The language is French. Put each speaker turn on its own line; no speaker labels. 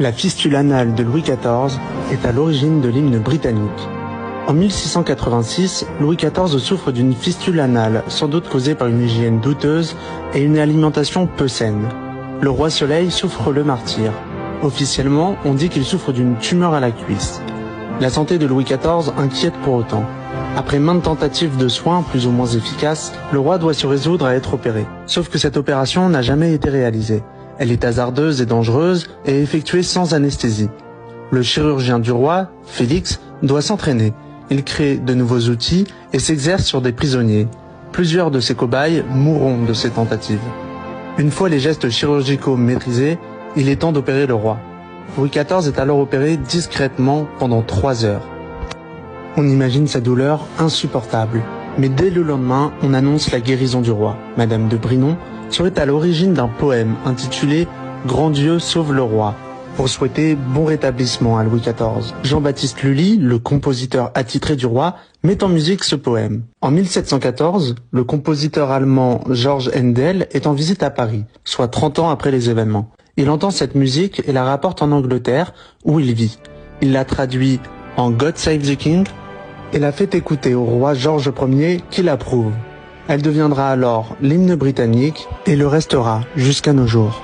La fistule anale de Louis XIV est à l'origine de l'hymne britannique. En 1686, Louis XIV souffre d'une fistule anale, sans doute causée par une hygiène douteuse et une alimentation peu saine. Le roi Soleil souffre le martyre. Officiellement, on dit qu'il souffre d'une tumeur à la cuisse. La santé de Louis XIV inquiète pour autant. Après maintes tentatives de soins plus ou moins efficaces, le roi doit se résoudre à être opéré. Sauf que cette opération n'a jamais été réalisée. Elle est hasardeuse et dangereuse et effectuée sans anesthésie. Le chirurgien du roi, Félix, doit s'entraîner. Il crée de nouveaux outils et s'exerce sur des prisonniers. Plusieurs de ses cobayes mourront de ces tentatives. Une fois les gestes chirurgicaux maîtrisés, il est temps d'opérer le roi. Louis XIV est alors opéré discrètement pendant 3 heures. On imagine sa douleur insupportable. Mais dès le lendemain, on annonce la guérison du roi. Madame de Brinon serait à l'origine d'un poème intitulé « Grand Dieu sauve le roi » pour souhaiter bon rétablissement à Louis XIV. Jean-Baptiste Lully, le compositeur attitré du roi, met en musique ce poème. En 1714, le compositeur allemand Georg Händel est en visite à Paris, soit 30 ans après les événements. Il entend cette musique et la rapporte en Angleterre, où il vit. Il la traduit en « God Save the King » et la fait écouter au roi George Ier qui l'approuve. Elle deviendra alors l'hymne britannique et le restera jusqu'à nos jours.